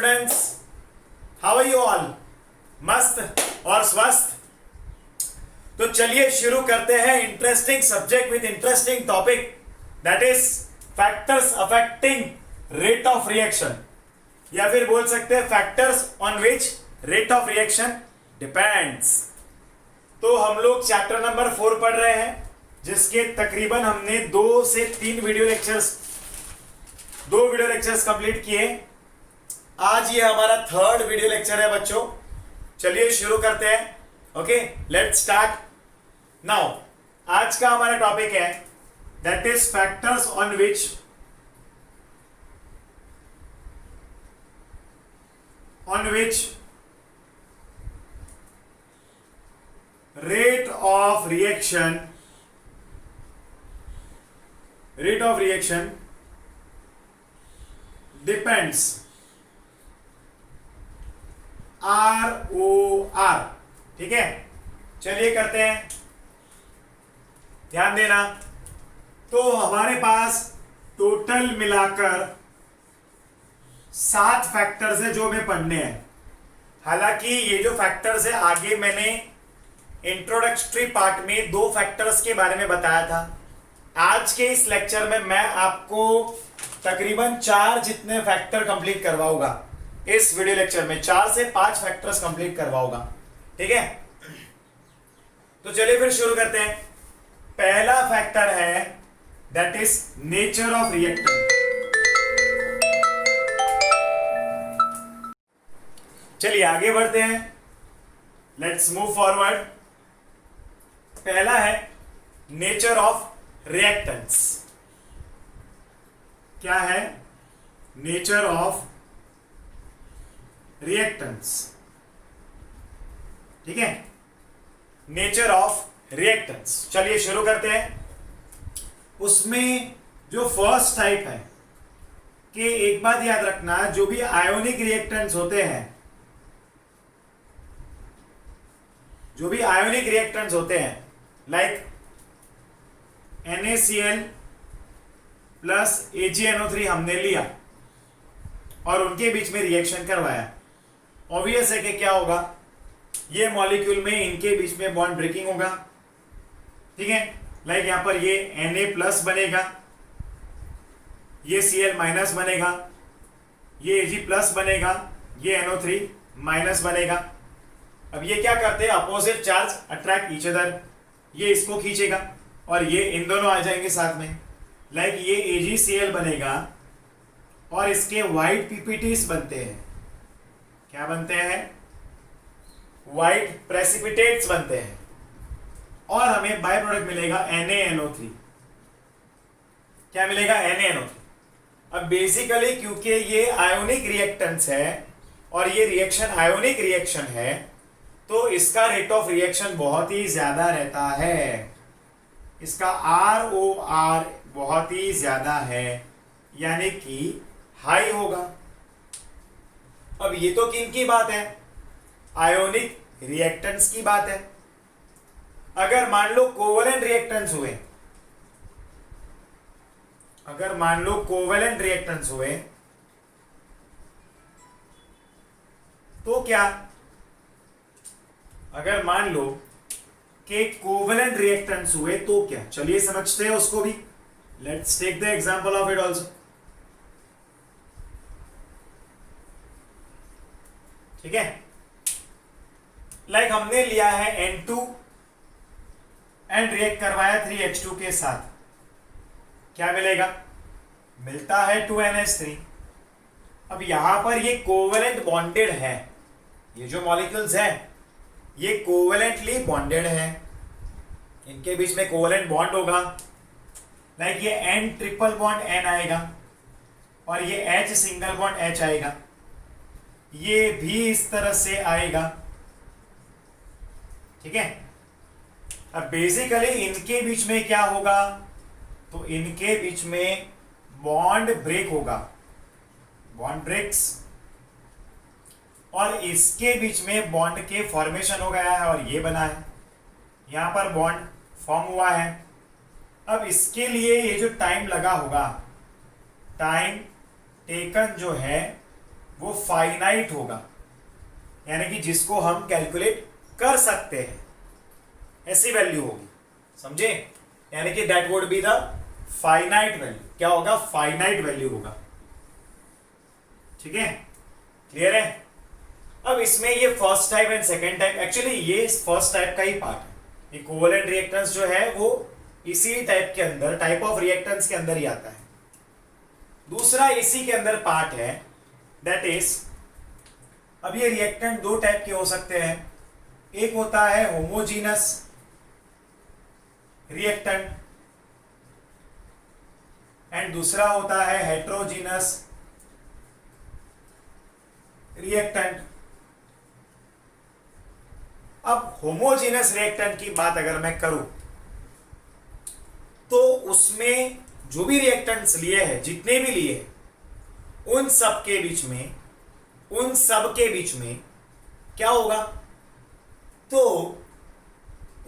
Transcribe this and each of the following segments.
Students, how are you all? मस्त और स्वस्थ। तो चलिए शुरू करते हैं interesting subject with interesting topic, that is factors affecting rate of reaction, या फिर बोल सकते हैं factors on which rate of reaction depends. तो हम लोग चैप्टर नंबर 4 पढ़ रहे हैं, जिसके तकरीबन हमने 2 से 3 वीडियो लेक्चर्स कंप्लीट किए। आज ये हमारा 3rd वीडियो लेक्चर है बच्चों। चलिए शुरू करते हैं। Okay, let's start now. आज का हमारा टॉपिक है that is factors on which rate of reaction depends, ROR। ठीक है, चलिए करते हैं, ध्यान देना। तो हमारे पास टोटल मिलाकर 7 फैक्टर्स है जो हमें पढ़ने हैं। हालांकि ये जो फैक्टर्स है, आगे मैंने इंट्रोडक्टरी पार्ट में 2 फैक्टर्स के बारे में बताया था। आज के इस लेक्चर में मैं आपको तकरीबन 4 जितने फैक्टर कंप्लीट करवाऊंगा। इस वीडियो लेक्चर में 4 से 5 फैक्टर्स कंप्लीट करवाऊंगा। ठीक है, तो चलिए फिर शुरू करते हैं। पहला फैक्टर है that is nature of reactant. चलिए आगे बढ़ते हैं, लेट्स मूव फॉरवर्ड। पहला है नेचर ऑफ रिएक्टेंट्स। क्या है? Nature of reactants. ठीक है, नेचर ऑफ रिएक्टेंट्स। चलिए शुरू करते हैं। उसमें जो फर्स्ट टाइप है कि एक बात याद रखना, जो भी आयोनिक रिएक्टेंट्स होते हैं, लाइक NaCl प्लस AgNO3 हमने लिया और उनके बीच में रिएक्शन करवाया, ऑब्वियस है कि क्या होगा, ये मॉलिक्यूल में इनके बीच में बॉन्ड ब्रेकिंग होगा। ठीक है, लाइक यहां पर ये Na प्लस बनेगा, ये Cl माइनस बनेगा, ये Ag प्लस बनेगा, ये NO3 माइनस बनेगा। अब ये क्या करते हैं, opposite charge attract each other, ये इसको खींचेगा और ये इन दोनों आ जाएंगे साथ में। लाइक ये AgCl बनेगा और इसके वाइट PPTs बनते हैं। क्या बनते हैं? वाइट प्रेसिपिटेट्स बनते हैं और हमें बाय प्रोडक्ट मिलेगा NaNO3। क्या मिलेगा? NaNO3। अब बेसिकली क्योंकि ये आयोनिक रिएक्टेंट्स है और ये रिएक्शन आयोनिक रिएक्शन है, तो इसका रेट ऑफ रिएक्शन बहुत ही ज्यादा रहता है। इसका ROR बहुत ही ज्यादा है, यानी कि हाई होगा। अब ये तो किनकी बात है? आयोनिक रिएक्टेंट्स की बात है। अगर मान लो कोवेलेंट रिएक्टेंट्स हुए, तो क्या? अगर मान लो कि कोवेलेंट रिएक्टेंट्स हुए तो क्या? चलिए समझते हैं उसको भी। Let's take the example of it also. ठीक है, लाइक हमने लिया है N2 एंड रिएक्ट करवाया 3H2 के साथ। क्या मिलेगा? मिलता है 2NH3। अब यहां पर ये कोवेलेंट बॉन्डेड है, ये जो मॉलिक्यूल्स हैं ये कोवेलेंटली बॉन्डेड है, इनके बीच में कोवेलेंट बॉन्ड होगा। लाइक ये N ट्रिपल बॉन्ड N आएगा और ये H सिंगल बॉन्ड H आएगा, ये भी इस तरह से आएगा। ठीक है, अब बेसिकली इनके बीच में क्या होगा, तो इनके बीच में बॉन्ड ब्रेक होगा, बॉन्ड ब्रेक्स, और इसके बीच में बॉन्ड के फॉर्मेशन हो गया है और ये बना है, यहां पर बॉन्ड फॉर्म हुआ है। अब इसके लिए ये जो टाइम लगा होगा, टाइम टेकन जो है वो फाइनाइट होगा, यानी कि जिसको हम कैलकुलेट कर सकते हैं, ऐसी वैल्यू होगी, समझे? यानी कि that would be the finite value. क्या होगा? फाइनाइट वैल्यू होगा। ठीक है, क्लियर है? अब इसमें ये first type and second type, actually ये फर्स्ट टाइप का ही पार्ट है। ये कोवेलेंट रिएक्टेंस जो है वो इसी टाइप के अंदर, टाइप ऑफ रिएक्टेंस के अंदर ही आता है। दूसरा इसी के अंदर पार्ट है, दैट इज, अब ये रिएक्टेंट दो टाइप के हो सकते हैं। एक होता है होमोजीनस रिएक्टेंट एंड दूसरा होता है हेट्रोजीनस रिएक्टेंट। अब होमोजीनस रिएक्टेंट की बात अगर मैं करूं तो उसमें जो भी रिएक्टेंट्स लिए हैं, जितने भी लिए हैं, उन सब के बीच में क्या होगा? तो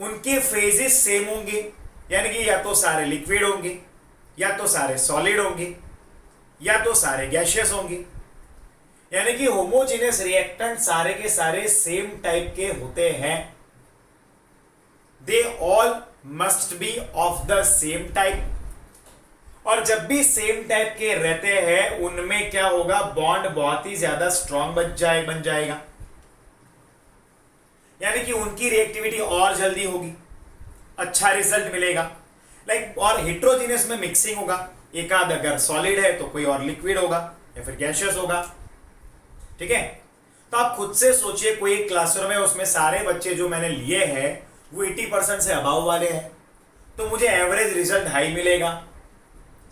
उनके फेजेस सेम होंगे, यानी कि या तो सारे लिक्विड होंगे, या तो सारे सॉलिड होंगे, या तो सारे गैशियस होंगे। यानी कि होमोजेनियस रिएक्टेंट सारे के सारे सेम टाइप के होते हैं। They all must be of the same type, और जब भी सेम टाइप के रहते हैं उनमें क्या होगा? बॉन्ड बहुत ही ज्यादा स्ट्रॉन्ग बन जाएगा, यानी कि उनकी रिएक्टिविटी और जल्दी होगी, अच्छा रिजल्ट मिलेगा। लाइक और हेट्रोजीनियस में मिक्सिंग होगा, एक आध अगर सॉलिड है तो कोई और लिक्विड होगा या फिर गैशियस होगा। ठीक है, तो आप खुद से सोचिए, कोई एक क्लासरूम है, उसमें सारे बच्चे जो मैंने लिए हैं वो 80% से अबाव वाले हैं, तो मुझे एवरेज रिजल्ट हाई मिलेगा।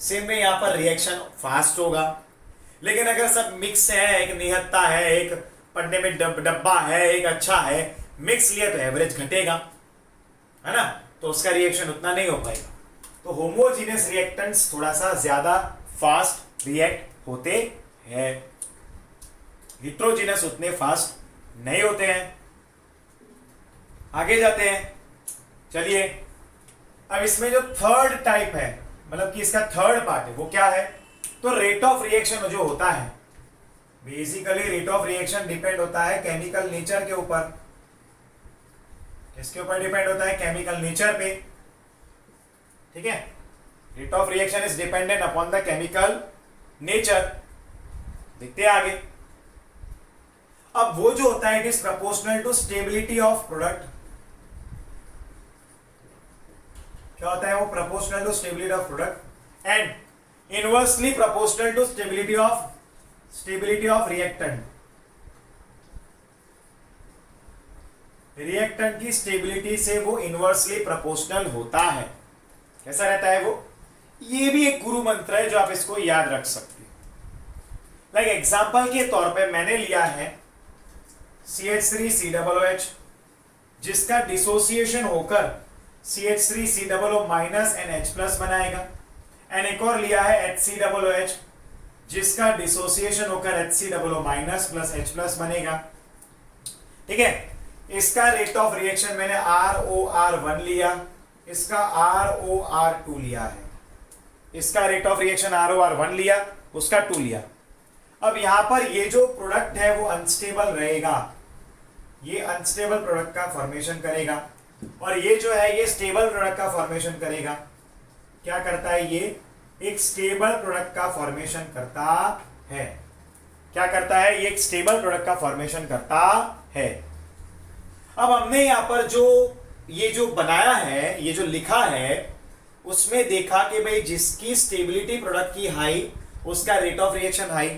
सेम में यहां पर रिएक्शन फास्ट होगा। लेकिन अगर सब मिक्स है, एक निहत्ता है, एक पन्ने में डब्बा है, एक अच्छा है, मिक्स लिया तो एवरेज घटेगा, है ना? तो उसका रिएक्शन उतना नहीं हो पाएगा। तो होमोजीनियस रिएक्टेंट्स थोड़ा सा ज्यादा फास्ट रिएक्ट होते हैं, हेट्रोजीनियस उतने फास्ट नहीं होते हैं। आगे जाते हैं, चलिए। अब इसमें जो थर्ड टाइप है, मतलब कि इसका थर्ड पार्ट है, वो क्या है? तो रेट ऑफ रिएक्शन जो होता है, basically rate of reaction depend होता है केमिकल नेचर के ऊपर। किसके ऊपर डिपेंड होता है? केमिकल नेचर पे। ठीक है, rate of reaction is dependent upon the chemical nature. देखते हैं आगे। अब वो जो होता है, it is proportional to stability of product. क्या होता है वो? Proportional to stability of product and inversely proportional to stability of reactant. Reactant की स्टेबिलिटी से वो इनवर्सली प्रोपोर्शनल होता है। कैसा रहता है वो? ये भी एक गुरु मंत्र है जो आप इसको याद रख सकते हैं। लाइक एग्जांपल के तौर पे मैंने लिया है CH3COOH, जिसका डिसोसिएशन होकर CH3COO minus and H plus बनाएगा। एंड एक और लिया है HCOOH, जिसका डिसोसिएशन होकर HCOO minus plus H plus बनेगा। ठीक है, इसका रेट ऑफ रिएक्शन मैंने ROR1 लिया, इसका ROR2 लिया है। इसका रेट ऑफ रिएक्शन ROR1 लिया, उसका 2 लिया। अब यहां पर ये जो प्रोडक्ट है वो अनस्टेबल रहेगा, ये अनस्टेबल प्रोडक्ट का फॉर्मेशन करेगा, और ये जो है ये स्टेबल प्रोडक्ट का फॉर्मेशन करेगा। क्या करता है? ये एक स्टेबल प्रोडक्ट का फॉर्मेशन करता है। क्या करता है? ये एक स्टेबल प्रोडक्ट का फॉर्मेशन करता है। अब हमने यहां पर ये जो बनाया है, ये जो लिखा है, उसमें देखा कि भाई जिसकी स्टेबिलिटी प्रोडक्ट की हाई, उसका रेट ऑफ रिएक्शन हाई।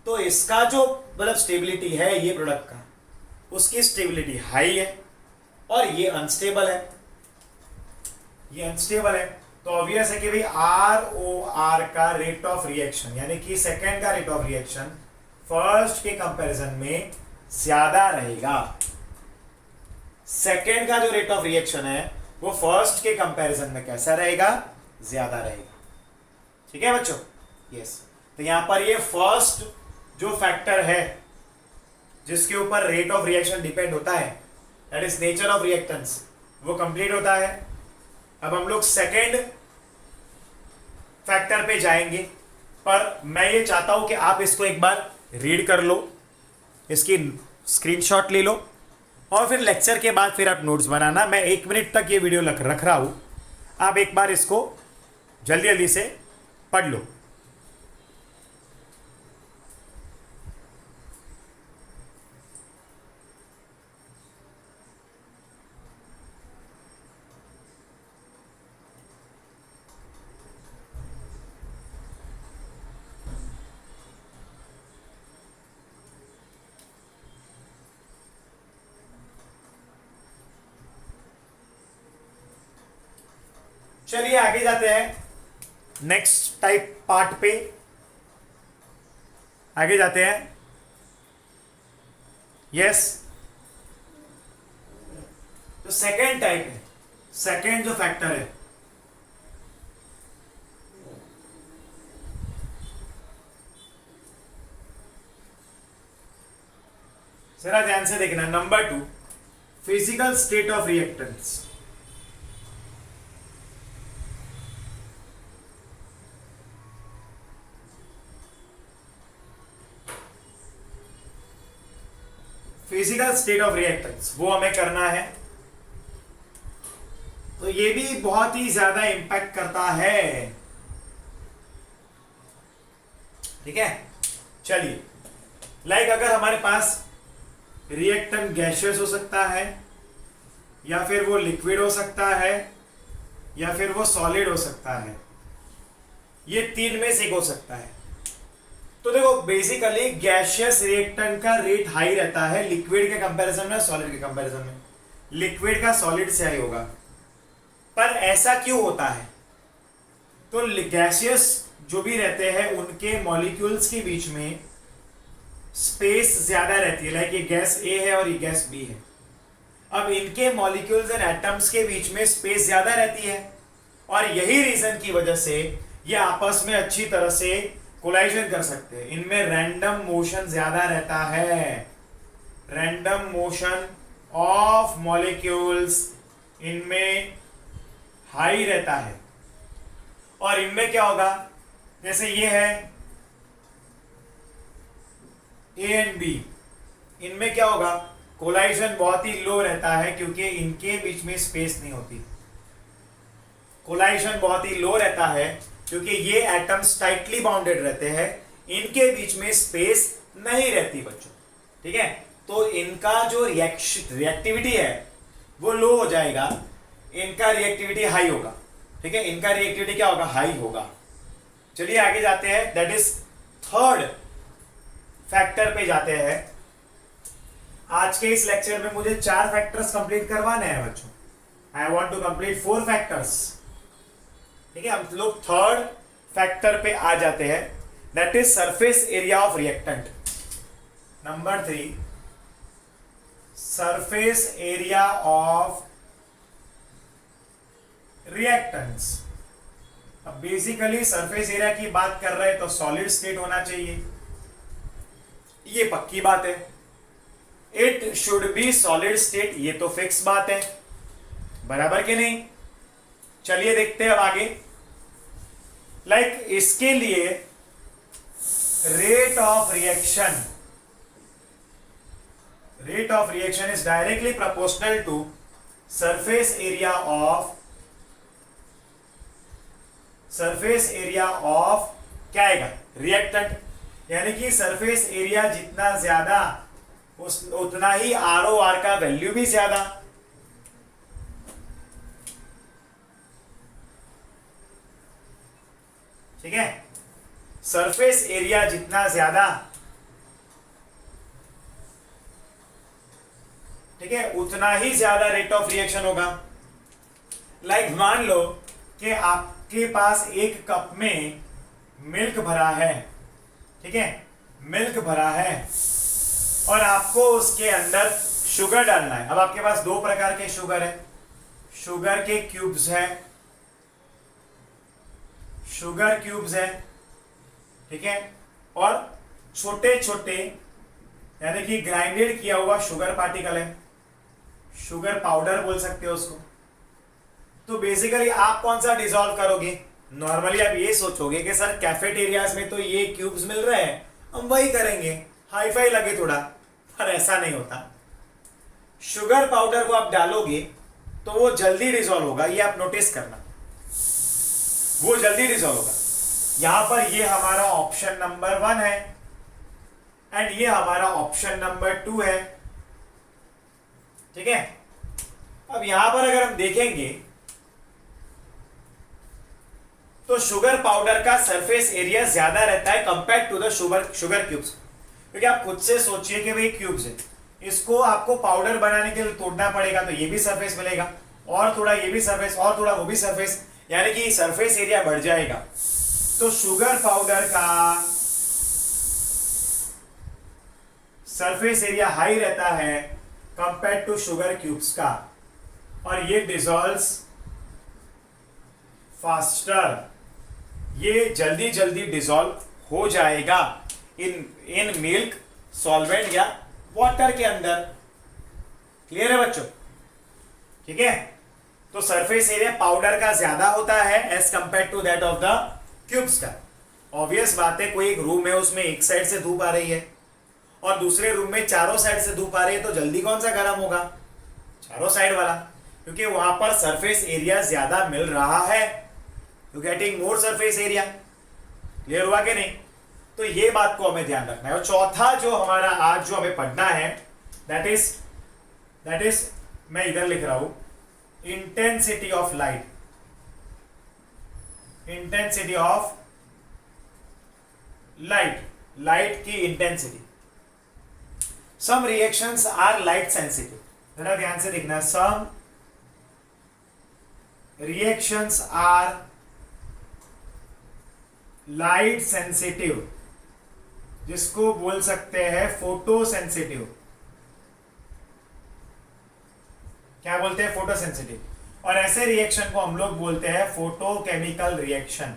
तो इसका जो मतलब स्टेबिलिटी है ये प्रोडक्ट का, उसकी स्टेबिलिटी हाई है, और ये अनस्टेबल है, ये अनस्टेबल है। तो ऑब्वियस है कि भाई ROR का रेट ऑफ रिएक्शन, यानी कि सेकेंड का रेट ऑफ रिएक्शन फर्स्ट के कंपैरिजन में ज्यादा रहेगा। सेकेंड का जो रेट ऑफ रिएक्शन है वो फर्स्ट के कंपैरिजन में कैसा रहेगा? ज्यादा रहेगा। ठीक है बच्चों? यस। तो यहां पर ये फर्स्ट जो फैक्टर है जिसके ऊपर रेट ऑफ रिएक्शन डिपेंड होता है, that is nature of reactance, वो कंप्लीट होता है। अब हम लोग सेकेंड फैक्टर पे जाएंगे, पर मैं ये चाहता हूं कि आप इसको एक बार रीड कर लो, इसकी स्क्रीनशॉट ले लो और फिर लेक्चर के बाद फिर आप नोट्स बनाना। मैं 1 मिनट तक ये वीडियो रख रहा हूँ, आप एक बार इसको जल्दी जल्दी से पढ़ लो। चलिए आगे जाते हैं नेक्स्ट टाइप पार्ट पे, आगे जाते हैं। यस, तो सेकेंड टाइप है, सेकेंड जो फैक्टर है, जरा ध्यान से देखना। Number 2, physical state of reactants. Physical state of reactants वो हमें करना है, तो ये भी बहुत ही ज्यादा इंपैक्ट करता है। ठीक है, चलिए, लाइक अगर हमारे पास रिएक्टेंट गैसियस हो सकता है, या फिर वो लिक्विड हो सकता है, या फिर वो सॉलिड हो सकता है, ये 3 में से एक हो सकता है। तो देखो बेसिकली गैसियस रिएक्टेंट का रेट हाई रहता है लिक्विड के कंपैरिजन में, सॉलिड के कंपैरिजन में। लिक्विड का सॉलिड से हाई होगा, पर ऐसा क्यों होता है? तो गैसियस जो भी रहते हैं उनके मॉलिक्यूल्स के बीच में स्पेस ज्यादा रहती है, लाइक ये गैस ए है और ये गैस बी है। अब इनके मॉलिक्यूल्स एंड एटम्स के बीच में स्पेस ज्यादा रहती है, और यही रीजन की वजह से ये आपस में अच्छी तरह से कोलाइजन कर सकते हैं। इनमें रैंडम मोशन ज्यादा रहता है, रैंडम मोशन ऑफ मॉलिक्यूल्स इनमें हाई रहता है। और इनमें क्या होगा, जैसे ये है ए एंड बी, इनमें क्या होगा, कोलाइजन बहुत ही लो रहता है क्योंकि इनके बीच में स्पेस नहीं होती। कोलाइजन बहुत ही लो रहता है क्योंकि ये एटम्स टाइटली बाउंडेड रहते हैं, इनके बीच में स्पेस नहीं रहती बच्चों। ठीक है, तो इनका जो रिएक्टिविटी है वो लो हो जाएगा, इनका रिएक्टिविटी हाई होगा। ठीक है, इनका रिएक्टिविटी क्या होगा, हाई होगा। चलिए आगे जाते हैं, दैट इज थर्ड फैक्टर पे जाते हैं। आज के इस लेक्चर में मुझे 4 फैक्टर्स कंप्लीट करवाने हैं बच्चों। I want to complete 4 factors. ठीक है, हम लोग थर्ड फैक्टर पे आ जाते हैं, that is surface area of reactant. Number 3, surface area of reactants. अब बेसिकली सरफेस एरिया की बात कर रहे हैं तो सॉलिड स्टेट होना चाहिए, ये पक्की बात है। It should be solid state, ये तो फिक्स बात है, बराबर के नहीं। चलिए देखते हैं अब आगे। लाइक इसके लिए rate of reaction is directly proportional to surface area of क्या आएगा, रिएक्टेंट। यानी कि सरफेस एरिया जितना ज्यादा उतना ही ROR का वैल्यू भी ज्यादा। ठीक है, सरफेस एरिया जितना ज्यादा, ठीक है, उतना ही ज्यादा रेट ऑफ रिएक्शन होगा। लाइक मान लो कि आपके पास एक कप में मिल्क भरा है, ठीक है, मिल्क भरा है, और आपको उसके अंदर शुगर डालना है। अब आपके पास 2 प्रकार के शुगर है, शुगर के क्यूब्स है, शुगर क्यूब्स है, ठीक है, और छोटे छोटे यानी कि ग्राइंडेड किया हुआ शुगर पार्टिकल है, शुगर पाउडर बोल सकते हो उसको। तो बेसिकली आप कौन सा डिसॉल्व करोगे? नॉर्मली आप ये सोचोगे कि सर कैफेटेरियाज में तो ये क्यूब्स मिल रहे हैं, हम वही करेंगे, हाई फाई लगे थोड़ा, पर ऐसा नहीं होता। शुगर पाउडर को आप डालोगे तो वो जल्दी डिसॉल्व होगा, ये आप नोटिस करना, वो जल्दी डिसॉल्व होगा। यहां पर ये हमारा ऑप्शन नंबर 1 है एंड ये हमारा ऑप्शन नंबर 2 है, ठीक है। अब यहां पर अगर हम देखेंगे तो शुगर पाउडर का सरफेस एरिया ज्यादा रहता है compare to the sugar cubes, क्योंकि आप खुद से सोचिए कि भाई क्यूब्स है, इसको आपको पाउडर बनाने के लिए तोड़ना पड़ेगा, तो ये भी सरफेस मिलेगा, और थोड़ा ये भी सरफेस, और थोड़ा वो भी सरफेस, यानी कि सरफेस एरिया बढ़ जाएगा। तो शुगर पाउडर का सरफेस एरिया हाई रहता है कंपेयर टू शुगर क्यूब्स का, और ये डिसॉल्व्स फास्टर, ये जल्दी जल्दी डिसॉल्व हो जाएगा इन मिल्क, सॉल्वेंट या वाटर के अंदर। क्लियर है बच्चों? ठीक है, तो सरफेस एरिया पाउडर का ज्यादा होता है as compare to that of the cubes का। ऑब्वियस बात है, कोई एक रूम है उसमें एक साइड से धूप आ रही है और दूसरे रूम में चारों साइड से धूप आ रही है, तो जल्दी कौन सा गर्म होगा? चारों साइड वाला, क्योंकि वहां पर सरफेस एरिया ज्यादा मिल रहा है, you getting more surface area. Clear हुआ कि नहीं? तो ये बात को हमें ध्यान रखना है। और चौथा जो हमारा आज जो हमें पढ़ना है दैट इज मैं इधर लिख रहा हूं, intensity of light, intensity of light की intensity. Some reactions are light sensitive, जरा ध्यान से देखना, some reactions are light sensitive, जिसको बोल सकते हैं फोटो सेंसिटिव। क्या बोलते हैं? Photo sensitive. और ऐसे रिएक्शन को हम लोग बोलते हैं फोटोकेमिकल रिएक्शन।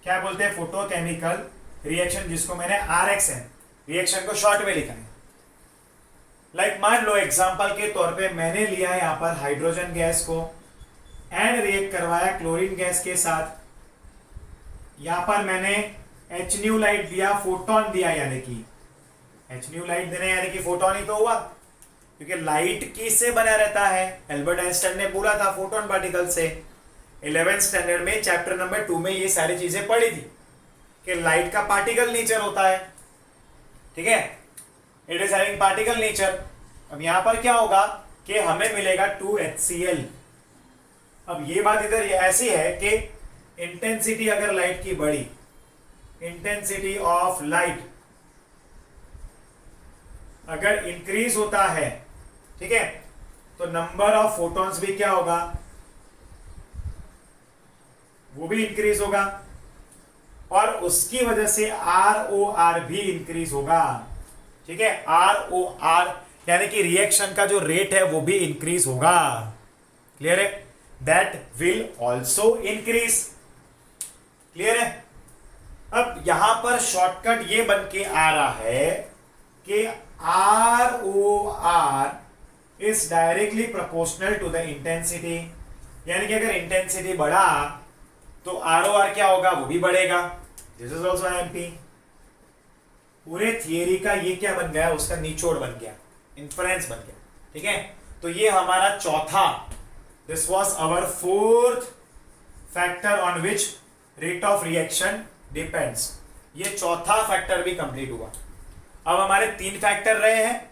क्या बोलते हैं? फोटोकेमिकल रिएक्शन, जिसको मैंने RXN रिएक्शन को शॉर्ट में लिखा है। लाइक मान लो एग्जांपल के तौर पे मैंने लिया है यहां पर हाइड्रोजन गैस को एंड रिएक्ट करवाया क्लोरीन गैस के साथ। यहां पर मैंने HNu लाइट दिया, फोटोन दिया, यानी कि HNu लाइट देने यानी कि फोटोन ही तो हुआ, क्योंकि लाइट किससे बना रहता है? एल्बर्ट आइंस्टाइन ने बोला था फोटोन पार्टिकल से। 11th स्टैंडर्ड में चैप्टर नंबर 2 में ये सारी चीजें पढ़ी थी कि लाइट का पार्टिकल नेचर होता है, ठीक है, it is having particle nature. अब यहां पर क्या होगा कि हमें मिलेगा 2HCl। अब ये बात इधर ऐसी है कि इंटेंसिटी अगर लाइट की बढ़ी, इंटेंसिटी ऑफ लाइट अगर इंक्रीज होता है, ठीक है, तो नंबर ऑफ फोटॉन्स भी क्या होगा? वो भी इंक्रीज होगा, और उसकी वजह से ROR भी इंक्रीज होगा, ठीक है। ROR यानी कि रिएक्शन का जो रेट है वो भी इंक्रीज होगा। क्लियर है? That will also increase. Clear है? अब यहां पर शॉर्टकट ये बन के आ रहा है कि ROR is directly proportional to the intensity, यानी कि अगर इंटेंसिटी बढ़ा तो ROR क्या होगा? वो भी बढ़ेगा। This is also MP। पूरे थियरी का ये क्या बन गया? उसका निचोड़ बन गया, इन्फ्रेंस बन गया, ठीक है। तो ये हमारा चौथा, this was our 4th factor on which rate of reaction depends. ये चौथा फैक्टर भी कंप्लीट हुआ। अब हमारे 3 फैक्टर रहे हैं,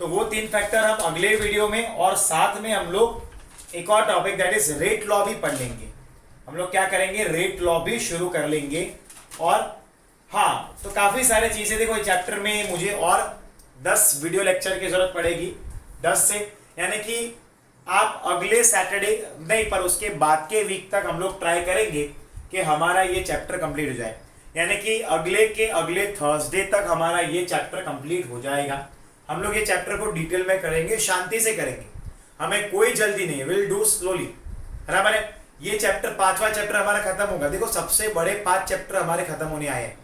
तो वो 3 फैक्टर हम अगले वीडियो में, और साथ में हम लोग एक और topic that is rate law भी पढ़ लेंगे। हम लोग क्या करेंगे? रेट लॉ भी शुरू कर लेंगे। और हाँ, तो काफी सारी चीजें, देखो चैप्टर में मुझे और 10 वीडियो लेक्चर की जरूरत पड़ेगी, 10 से, यानी कि आप अगले सैटरडे नहीं पर उसके बाद के वीक तक हम लोग ट्राई करेंगे कि हमारा ये चैप्टर कंप्लीट हो जाए, यानी कि अगले थर्सडे तक हमारा ये चैप्टर कंप्लीट हो जाएगा। हम लोग ये चैप्टर को डिटेल में करेंगे, शांति से करेंगे, हमें कोई जल्दी नहीं है, विल डू स्लोली। बराबर है? ये चैप्टर 5वां चैप्टर हमारा खत्म होगा। देखो सबसे बड़े 5 चैप्टर हमारे खत्म होने आए हैं,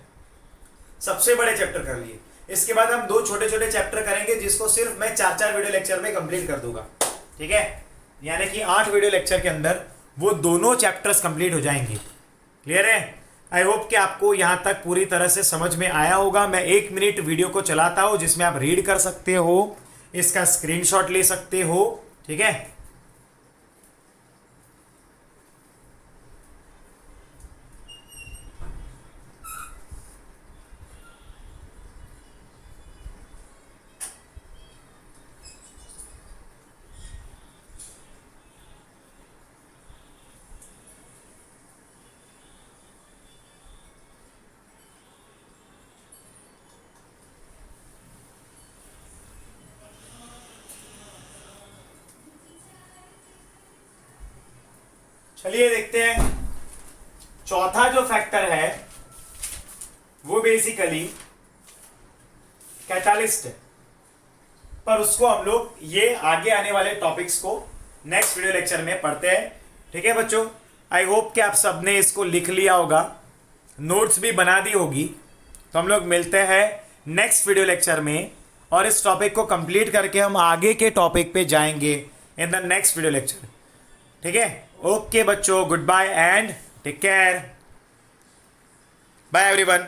सबसे बड़े चैप्टर कर लिए। इसके बाद हम 2 छोटे छोटे चैप्टर करेंगे, जिसको सिर्फ मैं 4-4 वीडियो लेक्चर में कंप्लीट कर दूंगा, ठीक है। यानी कि 8 वीडियो लेक्चर के अंदर वो दोनों चैप्टर्स कंप्लीट हो जाएंगे। क्लियर है? आई होप कि आपको यहाँ तक पूरी तरह से समझ में आया होगा। मैं 1 मिनट वीडियो को चलाता हूँ जिसमें आप रीड कर सकते हो, इसका स्क्रीनशॉट ले सकते हो, ठीक है। चलिए देखते हैं। चौथा जो फैक्टर है वो बेसिकली कैटालिस्ट है, पर उसको हम लोग ये आगे आने वाले टॉपिक्स को नेक्स्ट वीडियो लेक्चर में पढ़ते हैं, ठीक है बच्चों। आई होप कि आप सबने इसको लिख लिया होगा, नोट्स भी बना दी होगी। तो हम लोग मिलते हैं नेक्स्ट वीडियो लेक्चर में और इस टॉपिक को कंप्लीट करके हम आगे के टॉपिक पे जाएंगे in the next video lecture, ठीक है। ओके बच्चों, good bye and take care, bye everyone.